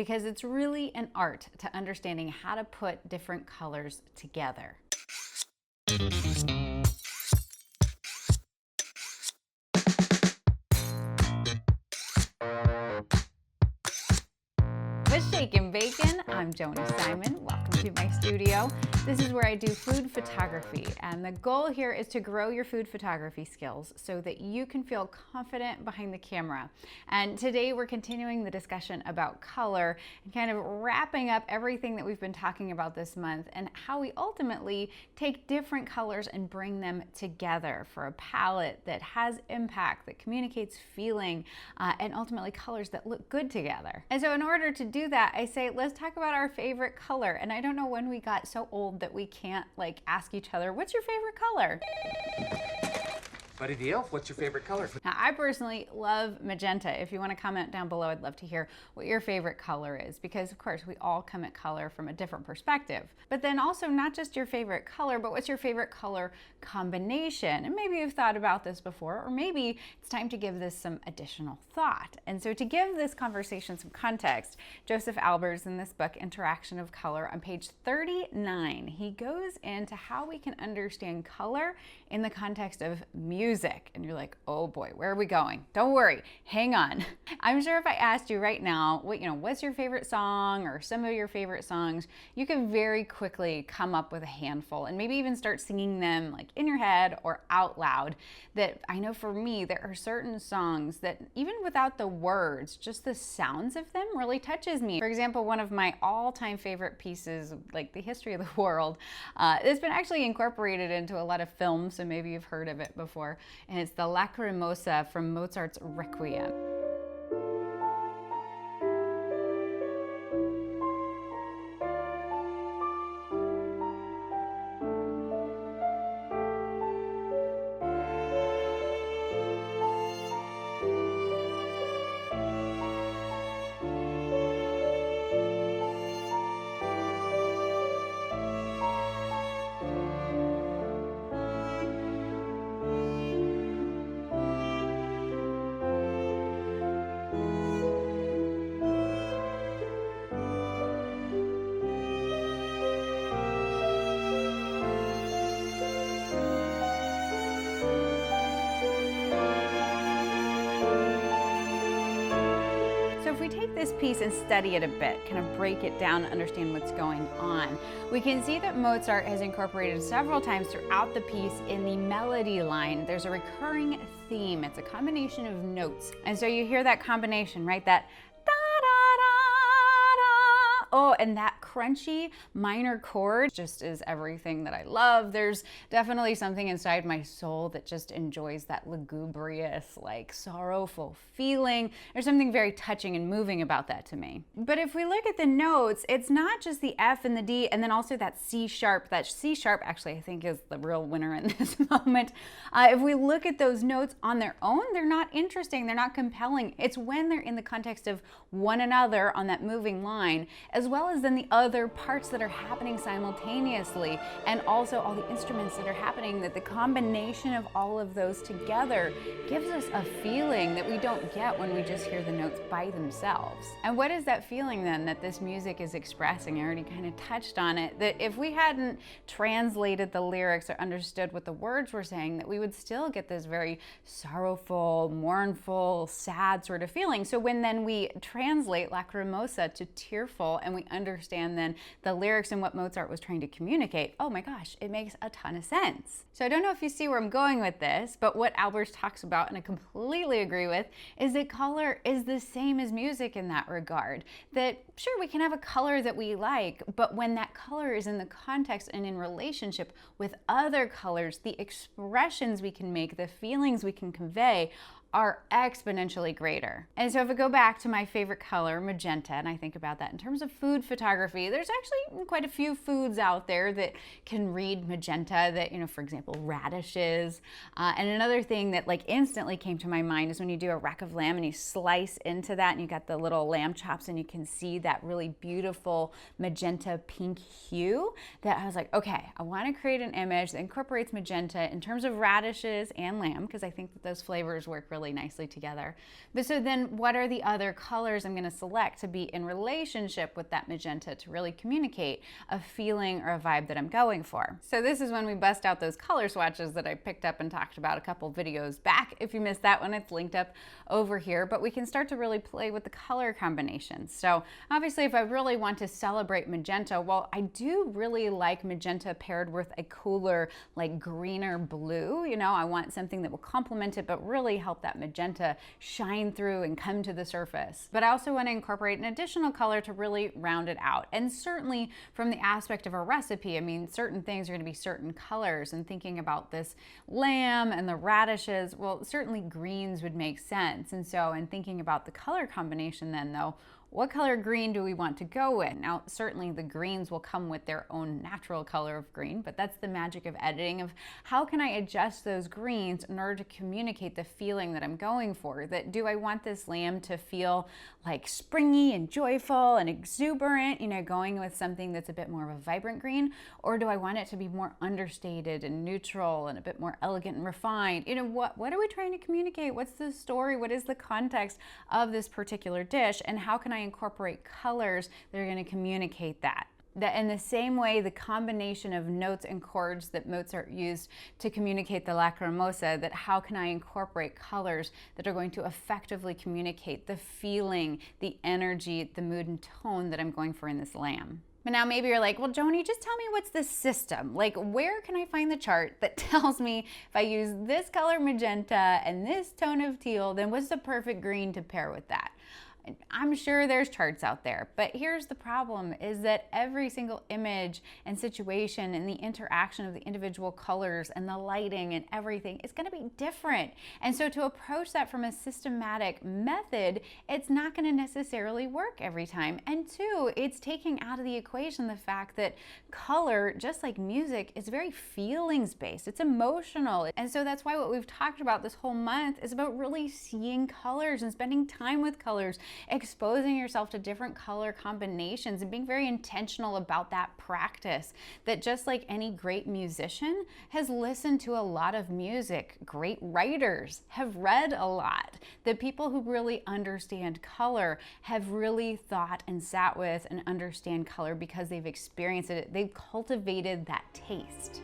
because it's really an art to understanding how to put different colors together. With Shakin' Bacon, I'm Joni Simon. Welcome to my studio. This is where I do food photography, and the goal here is to grow your food photography skills so that you can feel confident behind the camera. And today we're continuing the discussion about color and kind of wrapping up everything that we've been talking about this month and how we ultimately take different colors and bring them together for a palette that has impact, that communicates feeling, and ultimately colors that look good together. And so in order to do that, I say, let's talk about our favorite color. And I don't know when we got so old that we can't ask each other, what's your favorite color? Buddy the Elf, what's your favorite color? Now, I personally love magenta. If you want to comment down below, I'd love to hear what your favorite color is, because of course we all come at color from a different perspective. But then also not just your favorite color, but what's your favorite color combination? And maybe you've thought about this before, or maybe it's time to give this some additional thought. And so to give this conversation some context, Joseph Albers in this book, Interaction of Color, on page 39, he goes into how we can understand color in the context of music. And you're like, oh boy, where are we going? Don't worry, hang on. I'm sure if I asked you right now, what's your favorite song or some of your favorite songs, you can very quickly come up with a handful and maybe even start singing them in your head or out loud. That I know for me, there are certain songs that even without the words, just the sounds of them really touches me. For example, one of my all-time favorite pieces, the history of the world, it's been actually incorporated into a lot of films, so maybe you've heard of it before. And it's the Lacrimosa from Mozart's Requiem. So if we take this piece and study it a bit, kind of break it down and understand what's going on, we can see that Mozart has incorporated several times throughout the piece in the melody line. There's a recurring theme. It's a combination of notes. And so you hear that combination, right? That oh, and that crunchy minor chord just is everything that I love. There's definitely something inside my soul that just enjoys that lugubrious, sorrowful feeling. There's something very touching and moving about that to me. But if we look at the notes, it's not just the F and the D, and then also that C sharp. That C sharp actually I think is the real winner in this moment. If we look at those notes on their own, they're not interesting, they're not compelling. It's when they're in the context of one another on that moving line, as well as then the other parts that are happening simultaneously, and also all the instruments that are happening, that the combination of all of those together gives us a feeling that we don't get when we just hear the notes by themselves. And what is that feeling then that this music is expressing? I already kind of touched on it, that if we hadn't translated the lyrics or understood what the words were saying, that we would still get this very sorrowful, mournful, sad sort of feeling. So when then we translate Lacrimosa to tearful, and we understand then the lyrics and what Mozart was trying to communicate, oh my gosh, it makes a ton of sense. So I don't know if you see where I'm going with this, but what Albers talks about, and I completely agree with, is that color is the same as music in that regard. That sure, we can have a color that we like, but when that color is in the context and in relationship with other colors, the expressions we can make, the feelings we can convey are exponentially greater. And so if I go back to my favorite color, magenta, and I think about that in terms of food photography, there's actually quite a few foods out there that can read magenta that, for example, radishes. And another thing that instantly came to my mind is when you do a rack of lamb and you slice into that and you got the little lamb chops and you can see that really beautiful magenta pink hue, that I was like, okay, I want to create an image that incorporates magenta in terms of radishes and lamb, because I think that those flavors work really really nicely together. But so then what are the other colors I'm gonna select to be in relationship with that magenta to really communicate a feeling or a vibe that I'm going for? So this is when we bust out those color swatches that I picked up and talked about a couple videos back. If you missed that one, it's linked up over here, but we can start to really play with the color combinations. So obviously if I really want to celebrate magenta, well, I do really like magenta paired with a cooler, like greener blue. You know, I want something that will complement it, but really help that magenta shine through and come to the surface. But I also want to incorporate an additional color to really round it out. And certainly from the aspect of a recipe, I mean, certain things are going to be certain colors. And thinking about this lamb and the radishes, well, certainly greens would make sense. And so in thinking about the color combination then though, what color green do we want to go with? Now, certainly the greens will come with their own natural color of green, but that's the magic of editing, of how can I adjust those greens in order to communicate the feeling that I'm going for? That do I want this lamb to feel like springy and joyful and exuberant, you know, going with something that's a bit more of a vibrant green? Or do I want it to be more understated and neutral and a bit more elegant and refined? You know, what are we trying to communicate? What's the story? What is the context of this particular dish? And how can I incorporate colors that are going to communicate that? That in the same way, the combination of notes and chords that Mozart used to communicate the Lacrimosa, that how can I incorporate colors that are going to effectively communicate the feeling, the energy, the mood and tone that I'm going for in this lamb? But now maybe you're like, well, Joni, just tell me what's the system? Like, where can I find the chart that tells me if I use this color magenta and this tone of teal, then what's the perfect green to pair with that? I'm sure there's charts out there, but here's the problem is that every single image and situation and the interaction of the individual colors and the lighting and everything is going to be different. And so to approach that from a systematic method, it's not going to necessarily work every time. And two, it's taking out of the equation the fact that color, just like music, is very feelings based. It's emotional. And so that's why what we've talked about this whole month is about really seeing colors and spending time with colors, exposing yourself to different color combinations and being very intentional about that practice. That just like any great musician has listened to a lot of music, great writers have read a lot. The people who really understand color have really thought and sat with and understand color because they've experienced it. They've cultivated that taste.